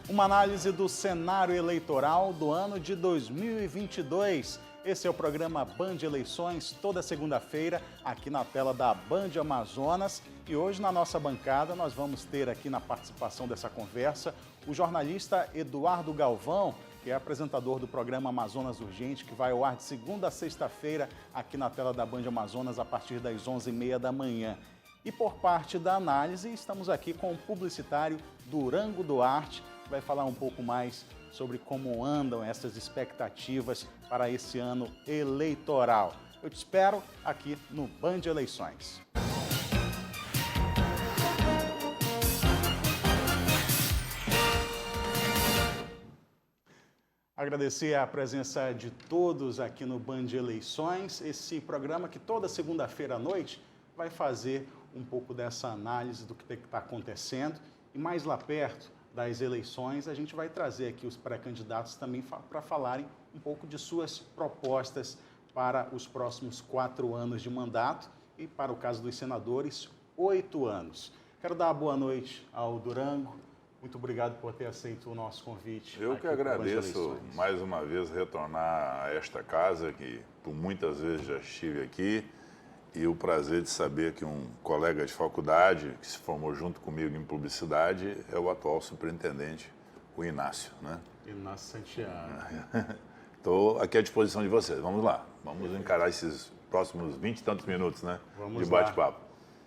uma análise do cenário eleitoral do ano de 2022. Esse é o programa Band Eleições, toda segunda-feira, aqui na tela da Band Amazonas. E hoje, na nossa bancada, nós vamos ter aqui na participação dessa conversa o jornalista Eduardo Galvão, que é apresentador do programa Amazonas Urgente, que vai ao ar de segunda a sexta-feira aqui na tela da Band Amazonas a partir das 11h30 da manhã. E por parte da análise, estamos aqui com o publicitário Durango Duarte, que vai falar um pouco mais sobre como andam essas expectativas para esse ano eleitoral. Eu te espero aqui no Band Eleições. Agradecer a presença de todos aqui no Band Eleições, esse programa que toda segunda-feira à noite vai fazer um pouco dessa análise do que está acontecendo e mais lá perto das eleições a gente vai trazer aqui os pré-candidatos também para falarem um pouco de suas propostas para os próximos 4 anos de mandato e, para o caso dos senadores, 8 anos. Quero dar uma boa noite ao Durango. Muito obrigado por ter aceito o nosso convite. Eu que agradeço mais uma vez retornar a esta casa, que por muitas vezes já estive aqui, e o prazer de saber que um colega de faculdade, que se formou junto comigo em publicidade, é o atual superintendente, o Inácio, né? Inácio Santiago. Estou aqui à disposição de vocês. Vamos lá, vamos encarar esses próximos 20 e tantos minutos, né? Vamos de bate-papo.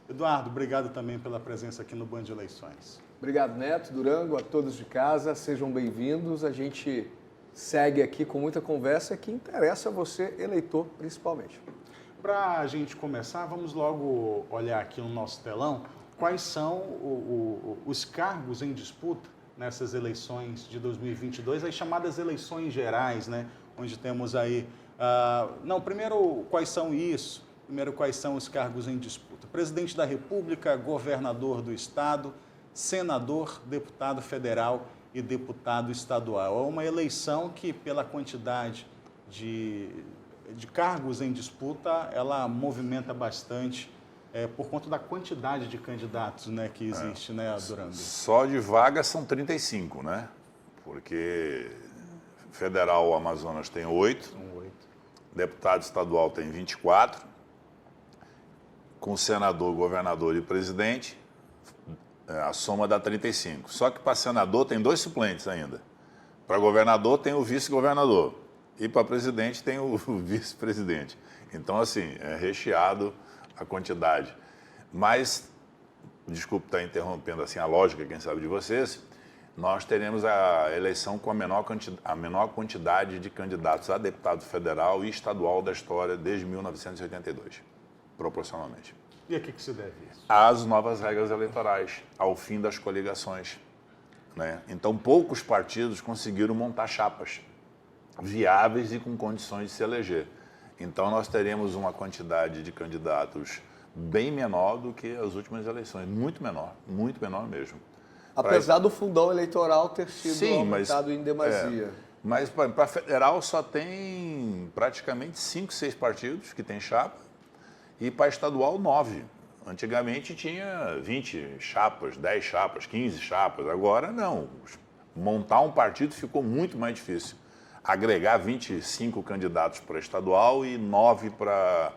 Eduardo, obrigado também pela presença aqui no Band Eleições. Obrigado, Neto, Durango, a todos de casa, sejam bem-vindos. A gente segue aqui com muita conversa que interessa a você, eleitor, principalmente. Para a gente começar, vamos logo olhar aqui no nosso telão quais são os cargos em disputa nessas eleições de 2022, as chamadas eleições gerais, né? Onde temos aí... primeiro, quais são isso? Primeiro, quais são os cargos em disputa? Presidente da República, governador do Estado, senador, deputado federal e deputado estadual. É uma eleição que, pela quantidade de cargos em disputa, ela movimenta bastante por conta da quantidade de candidatos, né, que existe, né, Durango? Só de vagas são 35, né? Porque federal, o Amazonas tem 8. São 8. Deputado estadual tem 24. Com senador, governador e presidente, a soma dá 35. Só que para senador tem 2 suplentes ainda. Para governador tem o vice-governador. E para presidente tem o vice-presidente. Então, assim, é recheado a quantidade. Mas, desculpe estar interrompendo assim, a lógica, quem sabe, de vocês, nós teremos a eleição com a menor quantidade de candidatos a deputado federal e estadual da história desde 1982, proporcionalmente. E a que se deve isso? Às novas regras eleitorais, ao fim das coligações, né? Então, poucos partidos conseguiram montar chapas viáveis e com condições de se eleger. Então, nós teremos uma quantidade de candidatos bem menor do que as últimas eleições, muito menor mesmo. Apesar do fundão eleitoral ter sido aumentado em demasia. Mas para federal só tem praticamente 5, 6 partidos que têm chapa e para estadual 9. Antigamente tinha 20 chapas, 10 chapas, 15 chapas. Agora não. Montar um partido ficou muito mais difícil. Agregar 25 candidatos para estadual e 9 para...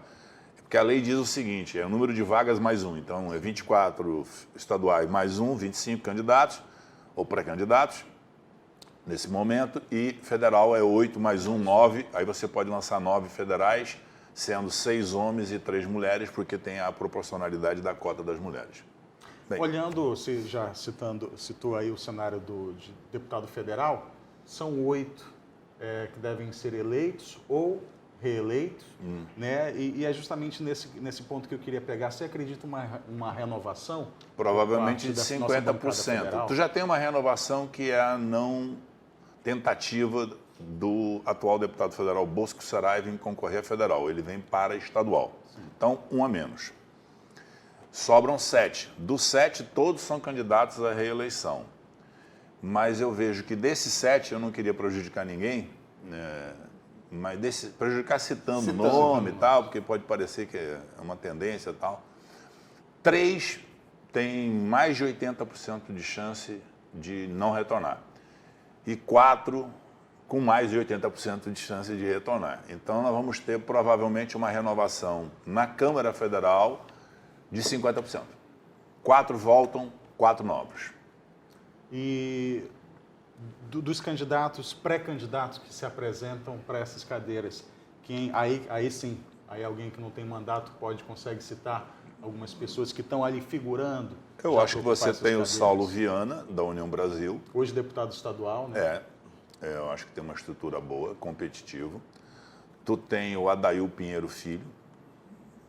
Porque a lei diz o seguinte, é o número de vagas mais 1. Então, é 24 estaduais mais 1, 25 candidatos ou pré-candidatos, nesse momento. E federal é 8 mais 1, 9. Aí você pode lançar 9 federais, sendo 6 homens e 3 mulheres, porque tem a proporcionalidade da cota das mulheres. Bem, olhando, você já citou aí o cenário de deputado federal, são 8 que devem ser eleitos ou reeleitos, né? E é justamente nesse ponto que eu queria pegar. Você acredita uma renovação? Provavelmente de 50%. Tu já tem uma renovação que é a não tentativa do atual deputado federal Bosco Saraiva em concorrer a federal. Ele vem para estadual. Sim. Então, 1 a menos. Sobram 7. Dos 7, todos são candidatos à reeleição. Mas eu vejo que desses 7, eu não queria prejudicar ninguém, mas prejudicar citando o nome e tal, porque pode parecer que é uma tendência e tal. 3 têm mais de 80% de chance de não retornar. e 4 com mais de 80% de chance de retornar. Então, nós vamos ter provavelmente uma renovação na Câmara Federal de 50%. 4 voltam, 4 novos. E dos candidatos, pré-candidatos que se apresentam para essas cadeiras, aí sim, aí alguém que não tem mandato consegue citar algumas pessoas que estão ali figurando? Eu acho que você tem o Saulo Viana, da União Brasil. Hoje deputado estadual, né? Eu acho que tem uma estrutura boa, competitivo. Tu tem o Adail Pinheiro Filho,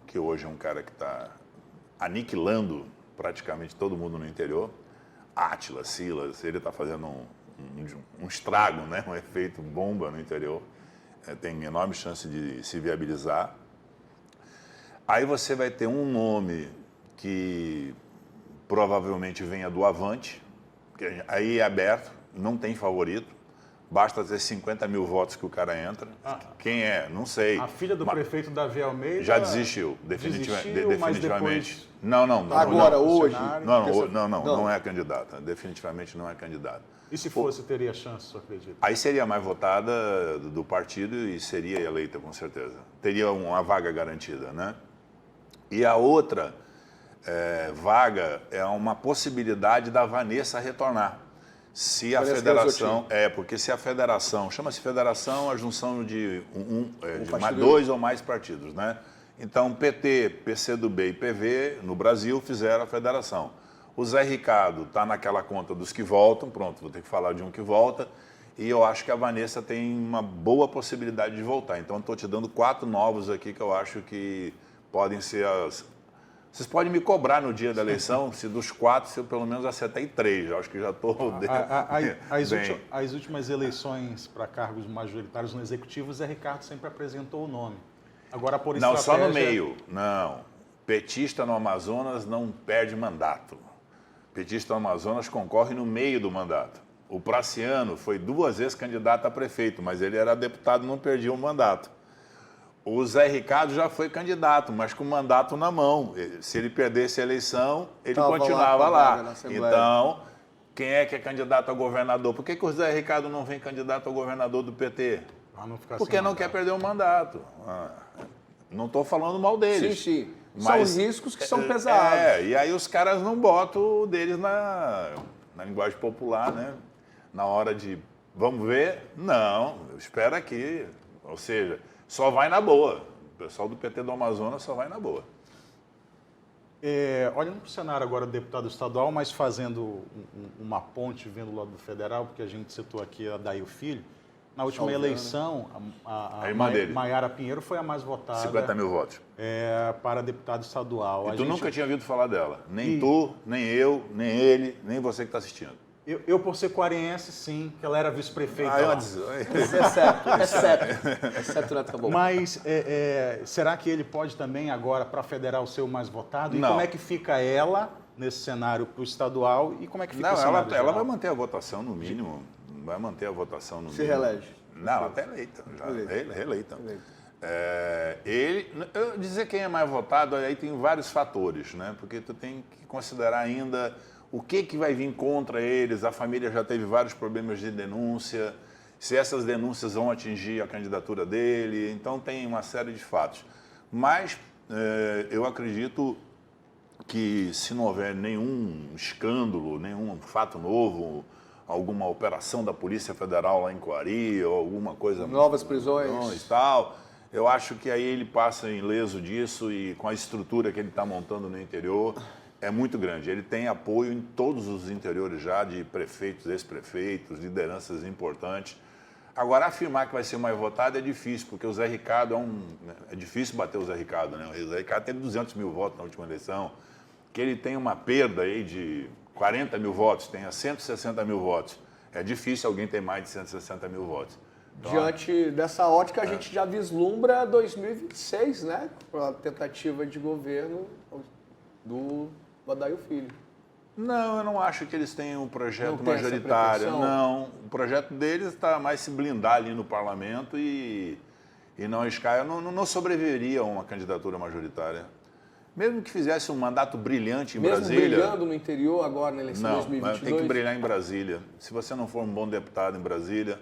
que hoje é um cara que está aniquilando praticamente todo mundo no interior. Átila, Silas, ele está fazendo um estrago, né? Um efeito bomba no interior. Tem enorme chance de se viabilizar. Aí você vai ter um nome que provavelmente venha do Avante, que aí é aberto, não tem favorito. Basta ter 50 mil votos que o cara entra. Quem é? Não sei. A filha do prefeito Davi Almeida já desistiu, definitivamente. Mas depois... Não. Agora, hoje? Não é candidata. Definitivamente não é candidata. E se fosse, teria chance, você acredita? Aí seria mais votada do partido e seria eleita, com certeza. Teria uma vaga garantida, né? E a outra vaga é uma possibilidade da Vanessa retornar. Se a federação... porque se a federação... Chama-se federação a junção de mais 2 ou mais partidos, né? Então, PT, PCdoB e PV, no Brasil, fizeram a federação. O Zé Ricardo está naquela conta dos que voltam, pronto, vou ter que falar de um que volta, e eu acho que a Vanessa tem uma boa possibilidade de voltar. Então, estou te dando 4 novos aqui que eu acho que podem ser as... Vocês podem me cobrar no dia da eleição, se dos 4, se eu pelo menos acertei 3. Eu acho que já estou... As últimas eleições para cargos majoritários no Executivo, o Zé Ricardo sempre apresentou o nome. Agora, por Não, só no meio. Não. Petista no Amazonas não perde mandato. Petista no Amazonas concorre no meio do mandato. O Praciano foi 2 vezes candidato a prefeito, mas ele era deputado e não perdia o mandato. O Zé Ricardo já foi candidato, mas com o mandato na mão. Se ele perdesse a eleição, ele continuava lá. Então, quem é que é candidato a governador? Por que o Zé Ricardo não vem candidato a governador do PT? Porque não quer perder o mandato. Não estou falando mal deles. Sim. Mas são riscos que são pesados. E aí os caras não botam o deles na linguagem popular, né? Na hora de, vamos ver? Não, espera aqui. Ou seja... Só vai na boa. O pessoal do PT do Amazonas só vai na boa. Olhando para o cenário agora do deputado estadual, mas fazendo uma ponte vendo do lado do federal, porque a gente citou aqui a Adail Filho, na última eleição, a Maiara Pinheiro foi a mais votada. 50 mil votos. Para deputado estadual. E tu nunca tinha ouvido falar dela. Nem tu, nem eu, nem ele, nem você que está assistindo. Eu, por ser quarense, sim, que ela era vice-prefeita. Exceto Neto Caboclo. Mas será que ele pode também agora, para federal, ser o mais votado? E não. Como é que fica ela nesse cenário para o estadual e como é que fica o cenário ela vai manter a votação no mínimo. Vai manter a votação no mínimo. Se reelege? Não, ela está eleita. Reeleita. Eu dizer quem é mais votado, aí tem vários fatores, né? Porque tu tem que considerar ainda... O que vai vir contra eles? A família já teve vários problemas de denúncia. Se essas denúncias vão atingir a candidatura dele. Então, tem uma série de fatos. Mas eu acredito que se não houver nenhum escândalo, nenhum fato novo, alguma operação da Polícia Federal lá em Coari, ou alguma coisa... Novas prisões. E tal, eu acho que aí ele passa ileso disso e com a estrutura que ele está montando no interior... É muito grande. Ele tem apoio em todos os interiores já, de prefeitos, ex-prefeitos, lideranças importantes. Agora, afirmar que vai ser mais votado é difícil, porque o Zé Ricardo é difícil bater o Zé Ricardo, né? O Zé Ricardo teve 200 mil votos na última eleição. Que ele tem uma perda aí de 40 mil votos, tenha 160 mil votos. É difícil alguém ter mais de 160 mil votos. Então, diante dessa ótica, a gente já vislumbra 2026, né? A tentativa de governo do Adail Filho. Não, eu não acho que eles tenham um projeto majoritário. Não, o projeto deles está mais se blindar ali no parlamento e não arriscar. Eu não sobreviveria a uma candidatura majoritária. Mesmo que fizesse um mandato brilhante em Mesmo Brasília... brilhando no interior agora na eleição de Não, 2022? mas tem que brilhar em Brasília. Se você não for um bom deputado em Brasília,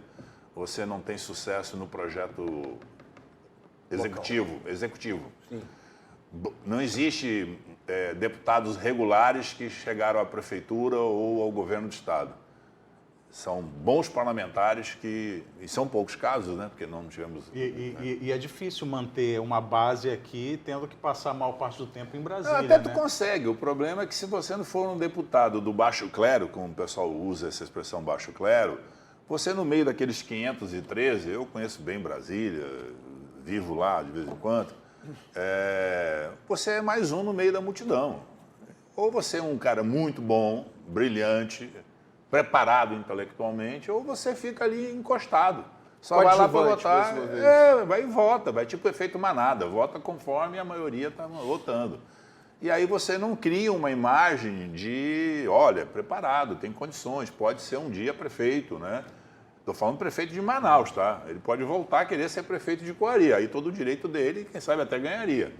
você não tem sucesso no projeto executivo. Sim. Não existe deputados regulares que chegaram à prefeitura ou ao governo do estado. São bons parlamentares e são poucos casos, né? Porque não tivemos... E é difícil manter uma base aqui, tendo que passar a maior parte do tempo em Brasília, Até tu né? consegue. O problema é que se você não for um deputado do baixo clero, como o pessoal usa essa expressão baixo clero, você no meio daqueles 513, eu conheço bem Brasília, vivo lá de vez em quando, você é mais um no meio da multidão. Ou você é um cara muito bom, brilhante, preparado intelectualmente, ou você fica ali encostado. Só vai lá para votar, vai e vota, vai tipo efeito manada, vota conforme a maioria está votando. E aí você não cria uma imagem de, olha, preparado, tem condições, pode ser um dia prefeito, né? Estou falando prefeito de Manaus, tá? Ele pode voltar a querer ser prefeito de Coari, aí todo o direito dele, quem sabe até ganharia.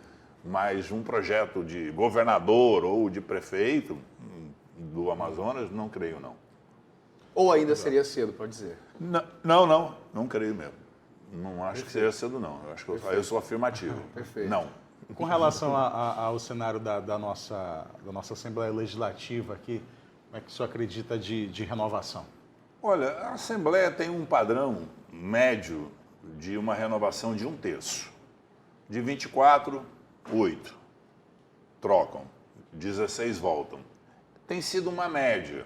Mas um projeto de governador ou de prefeito do Amazonas, não creio não. Ou ainda seria cedo, pode dizer? Não creio mesmo. Não acho que seja cedo, não. Eu sou afirmativo. Perfeito. Não. Com relação ao cenário da nossa Assembleia Legislativa aqui, como é que o senhor acredita de renovação? Olha, a Assembleia tem um padrão médio de uma renovação de 1/3. De 24, 8 trocam, 16 voltam. Tem sido uma média.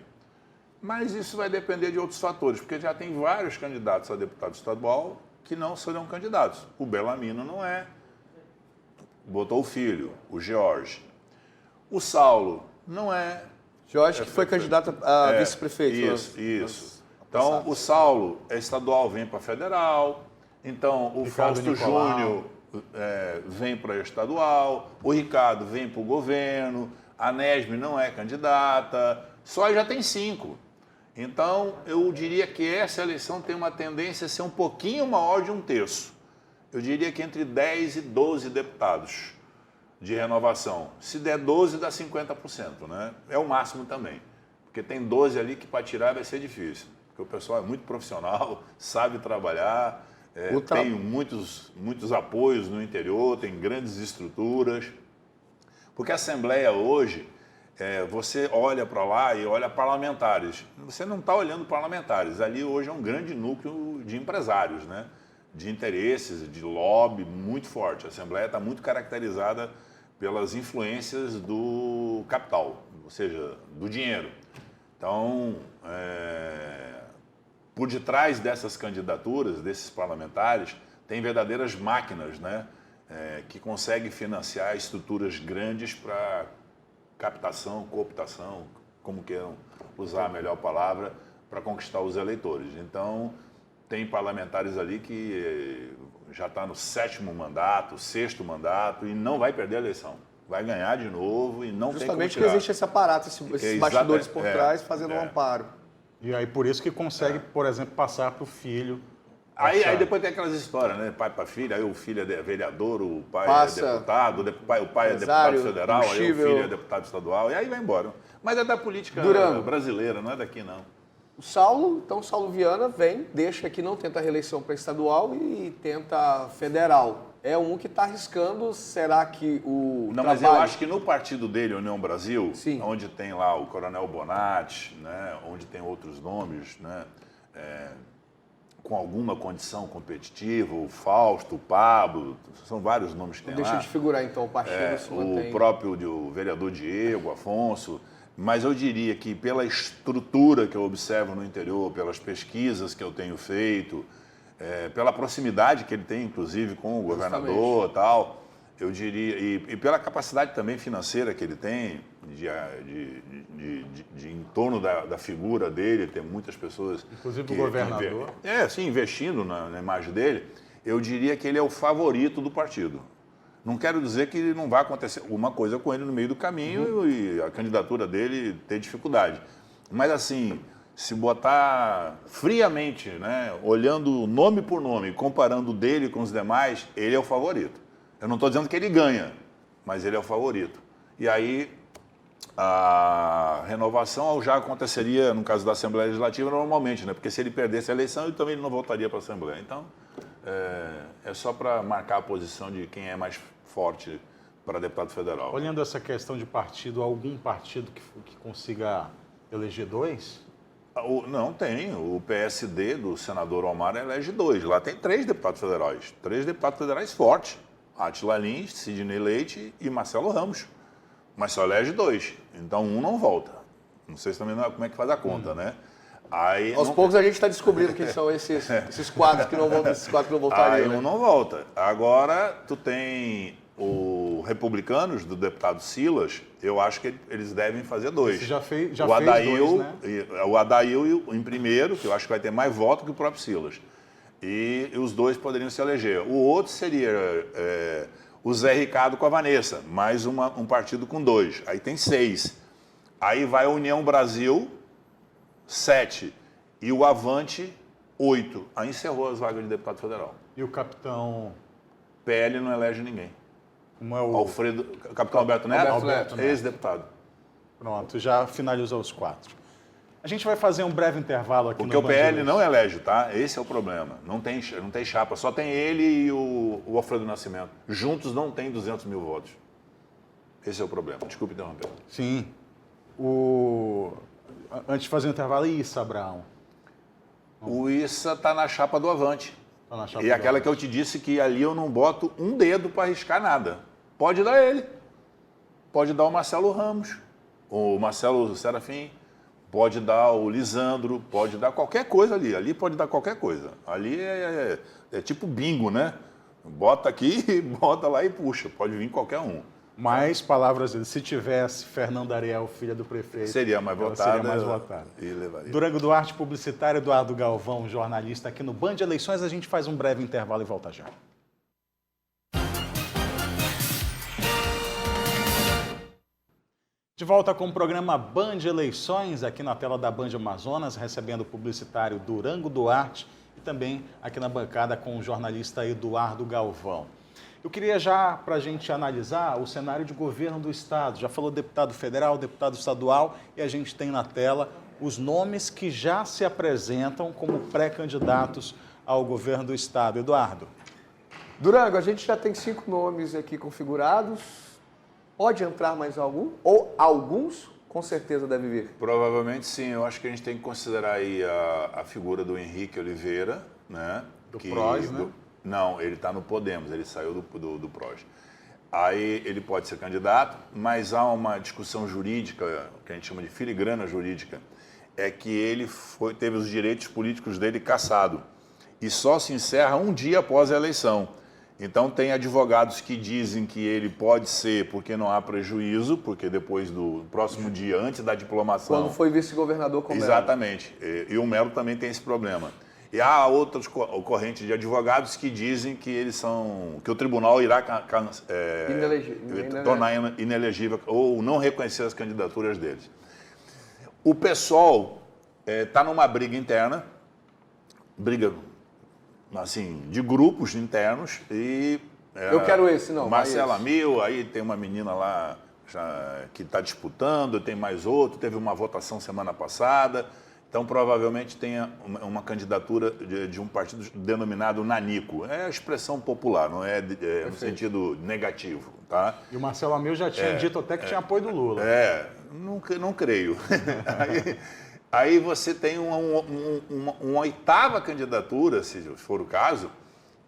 Mas isso vai depender de outros fatores, porque já tem vários candidatos a deputado estadual que não serão candidatos. O Bellamino não é, botou o filho, o George. O Saulo não é. Jorge, que foi candidato a vice-prefeito. Isso. Então, o Saulo é estadual, vem para federal. Então, o Ricardo Fausto Júnior vem para estadual. O Ricardo vem para o governo. A Nesme não é candidata. Só já tem 5. Então, eu diria que essa eleição tem uma tendência a ser um pouquinho maior de 1/3. Eu diria que entre 10 e 12 deputados de renovação. Se der 12, dá 50%, né? É o máximo também. Porque tem 12 ali que para tirar vai ser difícil. Porque o pessoal é muito profissional, sabe trabalhar, tem muitos apoios no interior, tem grandes estruturas. Porque a Assembleia hoje... você olha para lá e olha parlamentares. Você não está olhando parlamentares. Ali hoje é um grande núcleo de empresários, né? De interesses, de lobby muito forte. A Assembleia está muito caracterizada pelas influências do capital, ou seja, do dinheiro. Então, por detrás dessas candidaturas, desses parlamentares, tem verdadeiras máquinas, né? Que conseguem financiar estruturas grandes para captação, cooptação, como queiram usar a melhor palavra, para conquistar os eleitores. Então, tem parlamentares ali que já está no 7º mandato, 6º mandato e não vai perder a eleição. Vai ganhar de novo e não tem como tirar. Justamente porque existe esse aparato, esses bastidores por trás fazendo um amparo. E aí por isso que consegue, por exemplo, passar para o filho. Aí depois tem aquelas histórias, né? Pai para filho, aí o filho é vereador, o pai é deputado, o pai é deputado federal, aí o filho é deputado estadual, e aí vai embora. Mas é da política brasileira, não é daqui não. O Saulo, então o Saulo Viana vem, deixa aqui, não tenta reeleição para estadual e tenta federal. É um que está arriscando, será que o Não, trabalho... mas eu acho que no partido dele, União Brasil, Sim. onde tem lá o Coronel Bonatti, né? Onde tem outros nomes, né? Com alguma condição competitiva, o Fausto, o Pablo, são vários nomes que tem lá. Deixa de figurar, então, o partido se mantém. O próprio o vereador Diego, Afonso, mas eu diria que pela estrutura que eu observo no interior, pelas pesquisas que eu tenho feito, pela proximidade que ele tem, inclusive, com o governador e tal, eu diria, e pela capacidade também financeira que ele tem, de em torno da figura dele, tem muitas pessoas... Inclusive o governador. Sim, investindo na imagem dele, eu diria que ele é o favorito do partido. Não quero dizer que não vai acontecer alguma coisa com ele no meio do caminho e a candidatura dele ter dificuldade. Mas assim, se botar friamente, né, olhando nome por nome, comparando dele com os demais, ele é o favorito. Eu não estou dizendo que ele ganha, mas ele é o favorito. E aí a renovação já aconteceria, no caso da Assembleia Legislativa, normalmente, né? Porque se ele perdesse a eleição, ele também não voltaria para a Assembleia. Então, é só para marcar a posição de quem é mais forte para deputado federal. Olhando essa questão de partido, algum partido que consiga eleger 2? Não tem. O PSD do senador Omar elege 2. Lá tem 3 deputados federais. 3 deputados federais fortes. Átila Lins, Sidney Leite e Marcelo Ramos. Mas só elege 2. Então um não volta. Não sei se também como é que faz a conta, né? Aí, Aos poucos a gente está descobrindo quem são esses 4 que não vão, voltariam. Aí um não volta. Agora tu tem o Republicanos do deputado Silas. Eu acho que eles devem fazer 2. Você já fez o Adail, 2, né? O Adail em primeiro, que eu acho que vai ter mais voto que o próprio Silas. E os 2 poderiam se eleger. O outro seria o Zé Ricardo com a Vanessa, mais um partido com 2. Aí tem 6. Aí vai a União Brasil, 7. E o Avante, 8. Aí encerrou as vagas de deputado federal. E o capitão... PL não elege ninguém. Como é o... Capitão Alberto Neto? Alberto Neto. Ex-deputado. Pronto, já finalizou os 4. A gente vai fazer um breve intervalo aqui porque no o PL Band não elege, tá? Esse é o problema. Não tem chapa, só tem ele e o Alfredo Nascimento. Juntos não tem 200 mil votos. Esse é o problema. Desculpe interromper. Sim. Antes de fazer o intervalo, e Issa Abraão? O Issa está na chapa do Avante. Tá na chapa E do aquela Avante. que eu te disse que ali eu não boto um dedo para arriscar nada. Pode dar ele. Pode dar o Marcelo Ramos, o Marcelo Serafim, pode dar o Lisandro, pode dar qualquer coisa ali. Ali pode dar qualquer coisa. Ali é tipo bingo, né? Bota aqui, bota lá e puxa. Pode vir qualquer um. Mais palavras dele. Se tivesse Fernanda Ariel, filha do prefeito, Seria mais ela votada. seria mais votada. E levaria. Durango Duarte, publicitário, Eduardo Galvão, jornalista aqui no Band Eleições. A gente faz um breve intervalo e volta já. De volta com o programa Band Eleições, aqui na tela da Band Amazonas, recebendo o publicitário Durango Duarte e também aqui na bancada com o jornalista Eduardo Galvão. Eu queria já, para a gente analisar o cenário de governo do Estado. Já falou deputado federal, deputado estadual, e a gente tem na tela os nomes que já se apresentam como pré-candidatos ao governo do Estado. Eduardo. Durango, a gente já tem 5 nomes aqui configurados. Pode entrar mais algum? Ou alguns, com certeza, deve vir? Provavelmente sim. Eu acho que a gente tem que considerar aí a figura do Henrique Oliveira, né? Do PROS, né? Não, ele está no Podemos, ele saiu do PROS. Aí ele pode ser candidato, mas há uma discussão jurídica, que a gente chama de filigrana jurídica, é que ele teve os direitos políticos dele cassado e só se encerra um dia após a eleição. Então tem advogados que dizem que ele pode ser porque não há prejuízo, porque depois do próximo dia, antes da diplomação... Quando foi vice-governador com o Melo. Exatamente. E o Melo também tem esse problema. E há outras correntes de advogados que dizem que que o tribunal irá tornar inelegível ou não reconhecer as candidaturas deles. O PSOL está numa briga interna, assim, de grupos internos e... Eu quero esse, não. Marcela Mil, aí tem uma menina lá que está disputando, tem mais outro, teve uma votação semana passada. Então, provavelmente tenha uma candidatura de um partido denominado Nanico. É a expressão popular, não é no sentido negativo, tá? E o Marcelo Amil já tinha dito até que tinha apoio do Lula. Não creio. Aí você tem uma oitava candidatura, se for o caso,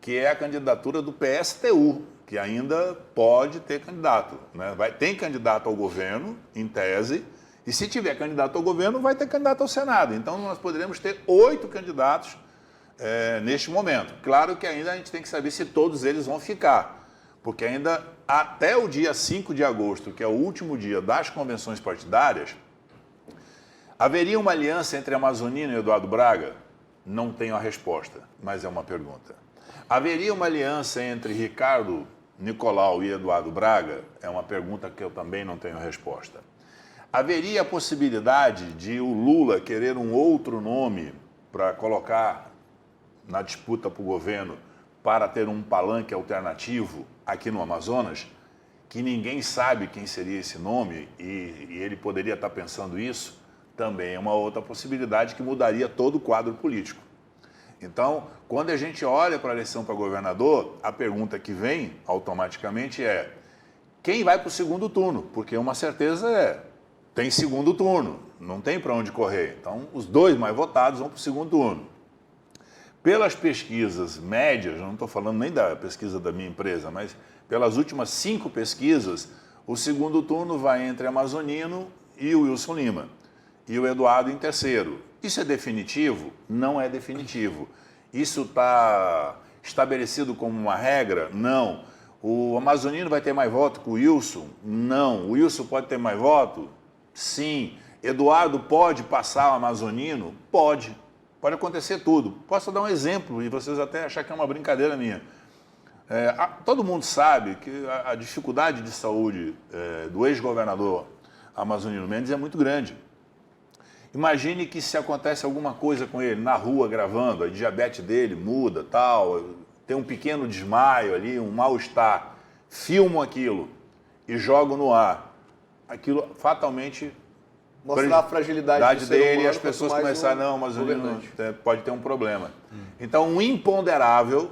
que é a candidatura do PSTU, que ainda pode ter candidato, né? Tem candidato ao governo, em tese, e se tiver candidato ao governo, vai ter candidato ao Senado. Então, nós poderemos ter 8 candidatos neste momento. Claro que ainda a gente tem que saber se todos eles vão ficar, porque ainda até o dia 5 de agosto, que é o último dia das convenções partidárias, haveria uma aliança entre Amazonina e Eduardo Braga? Não tenho a resposta, mas é uma pergunta. Haveria uma aliança entre Ricardo Nicolau e Eduardo Braga? É uma pergunta que eu também não tenho resposta. Haveria a possibilidade de o Lula querer um outro nome para colocar na disputa para o governo para ter um palanque alternativo aqui no Amazonas? que ninguém sabe quem seria esse nome e ele poderia estar pensando isso, também é uma outra possibilidade que mudaria todo o quadro político. Então, quando a gente olha para a eleição para governador, a pergunta que vem automaticamente é: quem vai para o segundo turno? Porque uma certeza tem segundo turno, não tem para onde correr. Então, os dois mais votados vão para o segundo turno. Pelas pesquisas médias, eu não estou falando nem da pesquisa da minha empresa, mas pelas últimas 5 pesquisas, o segundo turno vai entre Amazonino e o Wilson Lima, e o Eduardo em terceiro. Isso é definitivo? Não é definitivo. Isso está estabelecido como uma regra? Não. O Amazonino vai ter mais voto que o Wilson? Não. O Wilson pode ter mais voto? Sim. Eduardo pode passar o Amazonino? Pode. Pode acontecer tudo. Posso dar um exemplo e vocês até achar que é uma brincadeira minha. Todo mundo sabe que a dificuldade de saúde do ex-governador Amazonino Mendes é muito grande. Imagine que se acontece alguma coisa com ele na rua gravando, a diabetes dele muda, tal, tem um pequeno desmaio ali, um mal-estar, filmo aquilo e jogo no ar. Aquilo fatalmente mostrar a fragilidade dele e as pessoas começarem, não, mas pode ter um problema. Então, o imponderável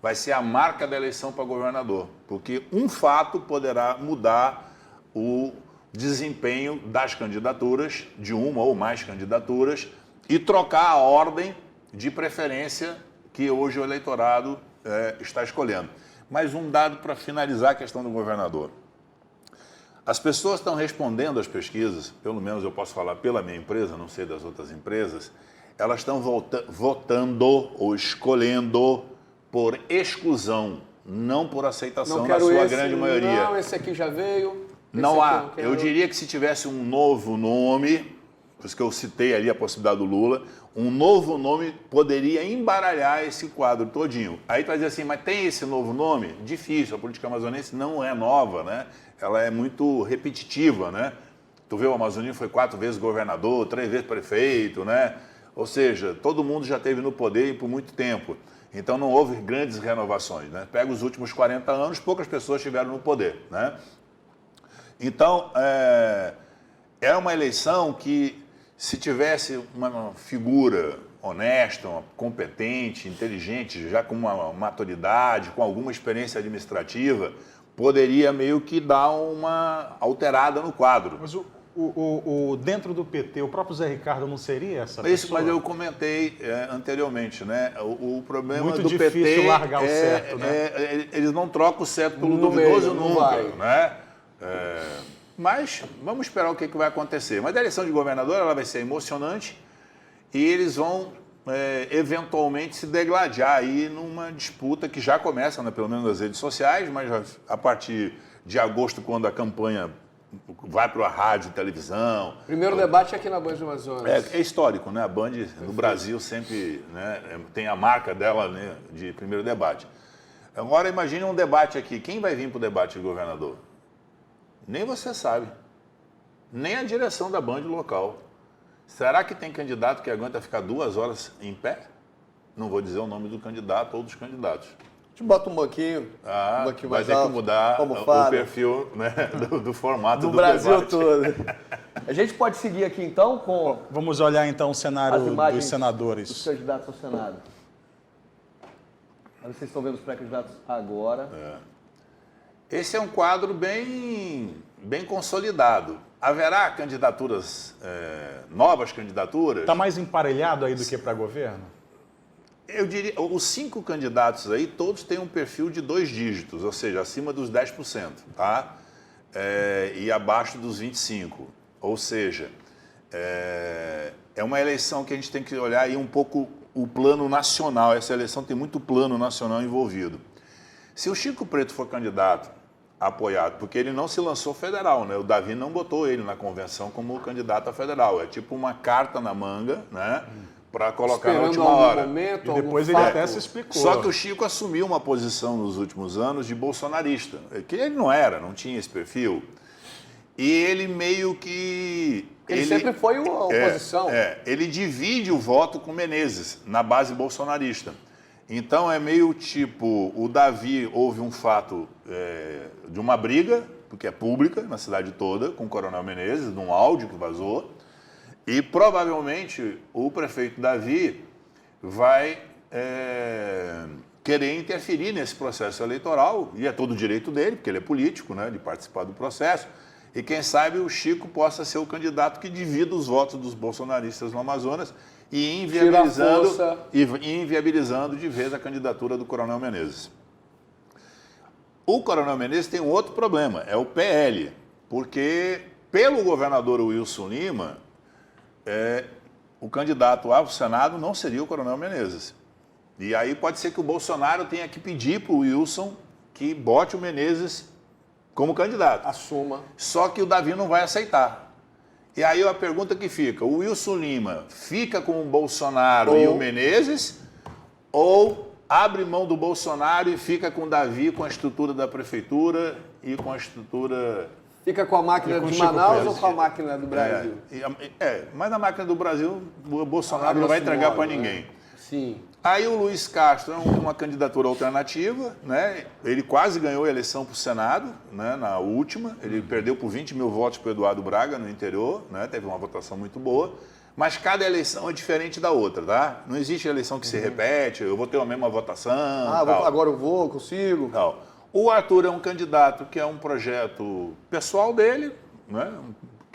vai ser a marca da eleição para governador, porque um fato poderá mudar o desempenho das candidaturas, de uma ou mais candidaturas, e trocar a ordem de preferência que hoje o eleitorado está escolhendo. Mais um dado para finalizar a questão do governador. As pessoas estão respondendo às pesquisas, pelo menos eu posso falar pela minha empresa, não sei das outras empresas, elas estão votando ou escolhendo por exclusão, não por aceitação na sua grande maioria. Não, esse aqui já veio. Não há. Eu diria que se tivesse um novo nome, por isso que eu citei ali a possibilidade do Lula, um novo nome poderia embaralhar esse quadro todinho. Aí tu vai dizer assim, mas tem esse novo nome? Difícil, a política amazonense não é nova, né? Ela é muito repetitiva, né? Tu vê, o Amazonino foi 4 vezes governador, 3 vezes prefeito, né? Ou seja, todo mundo já esteve no poder e por muito tempo. Então não houve grandes renovações, né? Pega os últimos 40 anos, poucas pessoas estiveram no poder, né? Então, é uma eleição que, se tivesse uma figura honesta, competente, inteligente, já com uma maturidade, com alguma experiência administrativa, poderia meio que dar uma alterada no quadro. Mas dentro do PT, o próprio Zé Ricardo não seria essa pessoa? Isso, mas eu comentei anteriormente, né? O problema muito do PT... Muito difícil largar o certo, né? Eles não trocam o certo pelo duvidoso nunca, né? Mas vamos esperar o que vai acontecer. Mas a eleição de governador ela vai ser emocionante e eles vão eventualmente se degladiar aí numa disputa que já começa, né, pelo menos nas redes sociais, mas já, a partir de agosto, quando a campanha vai para a rádio, televisão... Primeiro debate aqui na Band do Amazonas. É histórico, né? A Band no Brasil sempre, né, tem a marca dela, né, de primeiro debate. Agora imagine um debate aqui. Quem vai vir para o debate de governador? Nem você sabe. Nem a direção da Band local. Será que tem candidato que aguenta ficar 2 horas em pé? Não vou dizer o nome do candidato ou dos candidatos. A gente bota um banquinho, vai ter que mudar o perfil, né, do formato do Brasil debate. todo. A gente pode seguir aqui então com... Vamos olhar então o cenário dos senadores. Dos candidatos ao Senado. Vocês estão vendo os pré-candidatos agora. Esse é um quadro bem consolidado. Haverá candidaturas, novas candidaturas? Está mais emparelhado aí do que para governo? Eu diria, os 5 candidatos aí, todos têm um perfil de 2 dígitos, ou seja, acima dos 10%, tá? E abaixo dos 25%. Ou seja, é uma eleição que a gente tem que olhar aí um pouco o plano nacional. Essa eleição tem muito plano nacional envolvido. Se o Chico Preto for candidato, apoiado, porque ele não se lançou federal, né? O Davi não botou ele na convenção como candidato a federal. É tipo uma carta na manga, né? Para colocar na última hora. E depois ele até se explicou. Só que o Chico assumiu uma posição nos últimos anos de bolsonarista, que ele não tinha esse perfil. E ele meio que... Ele sempre foi uma oposição. Ele divide o voto com Menezes, na base bolsonarista. Então é meio tipo, o Davi houve um fato de uma briga, porque é pública, na cidade toda, com o Coronel Menezes, num áudio que vazou, e provavelmente o prefeito Davi vai querer interferir nesse processo eleitoral, e é todo o direito dele, porque ele é político, né, de participar do processo, e quem sabe o Chico possa ser o candidato que divida os votos dos bolsonaristas no Amazonas e inviabilizando de vez a candidatura do Coronel Menezes. O Coronel Menezes tem um outro problema, é o PL, porque pelo governador Wilson Lima, o candidato ao Senado não seria o Coronel Menezes. E aí pode ser que o Bolsonaro tenha que pedir para o Wilson que bote o Menezes como candidato. Assuma. Só que o Davi não vai aceitar. E aí a pergunta que fica, o Wilson Lima fica com o Bolsonaro e o Menezes, ou abre mão do Bolsonaro e fica com o Davi, com a estrutura da prefeitura e com a estrutura... Fica com a máquina de Manaus ou com a máquina do Brasil? Mas a máquina do Brasil, o Bolsonaro não vai entregar para ninguém. Sim. Aí o Luiz Castro é uma candidatura alternativa, né? Ele quase ganhou a eleição para o Senado, né? Na última. Ele perdeu por 20 mil votos para o Eduardo Braga no interior, né? Teve uma votação muito boa. Mas cada eleição é diferente da outra, tá? Não existe eleição que se repete, eu vou ter a mesma votação. Agora eu vou, consigo. Tal. O Arthur é um candidato que é um projeto pessoal dele, né?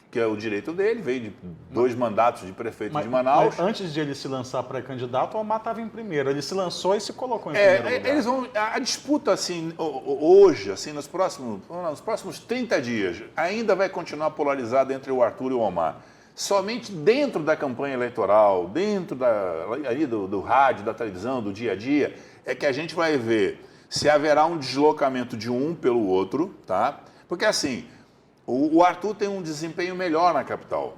Que é o direito dele, veio de 2 mandatos de prefeito de Manaus. Mas antes de ele se lançar pré-candidato, o Omar estava em primeiro. Ele se lançou e se colocou em primeiro lugar. Eles vão, a disputa, assim, hoje, assim, nos próximos 30 dias, ainda vai continuar polarizada entre o Arthur e o Omar. Somente dentro da campanha eleitoral, dentro do rádio, da televisão, do dia a dia, é que a gente vai ver se haverá um deslocamento de um pelo outro, tá? Porque, assim, o Arthur tem um desempenho melhor na capital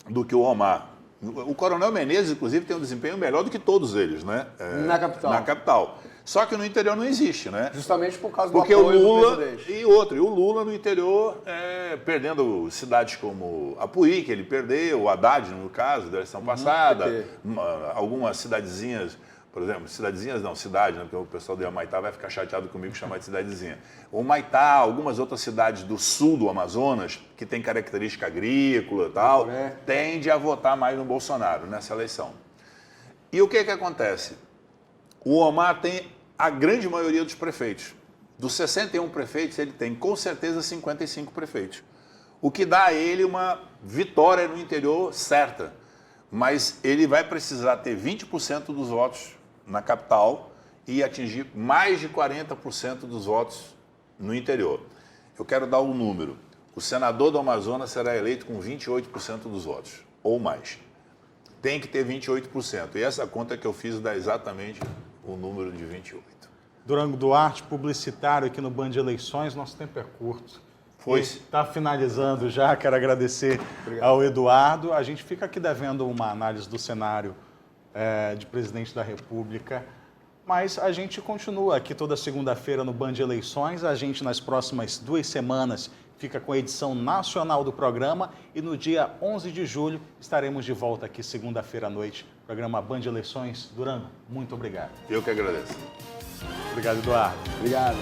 do que o Omar. O Coronel Menezes, inclusive, tem um desempenho melhor do que todos eles, né? Na capital. Na capital. Só que no interior não existe, né? Justamente por causa Porque do apoio o Lula do presidente. e o Lula no interior perdendo cidades como Apuí, que ele perdeu, o Haddad, no caso, da eleição passada, algumas cidadezinhas, por exemplo, cidade, né? Porque o pessoal de Humaitá vai ficar chateado comigo chamar de cidadezinha. Humaitá, algumas outras cidades do sul do Amazonas, que tem característica agrícola e tal, tende a votar mais no Bolsonaro nessa eleição. E o que acontece? O Omar tem a grande maioria dos prefeitos. Dos 61 prefeitos, ele tem com certeza 55 prefeitos. O que dá a ele uma vitória no interior certa. Mas ele vai precisar ter 20% dos votos na capital e atingir mais de 40% dos votos no interior. Eu quero dar um número. O senador do Amazonas será eleito com 28% dos votos, ou mais. Tem que ter 28%. E essa conta que eu fiz dá exatamente o número de 28. Durango Duarte, publicitário aqui no Band Eleições, nosso tempo é curto. Está finalizando já, quero agradecer ao Eduardo. A gente fica aqui devendo uma análise do cenário de presidente da República, mas a gente continua aqui toda segunda-feira no Band Eleições. A gente, nas próximas 2 semanas, fica com a edição nacional do programa e no dia 11 de julho estaremos de volta aqui segunda-feira à noite. Programa Band Eleições. Durango, muito obrigado. Eu que agradeço. Obrigado, Eduardo. Obrigado.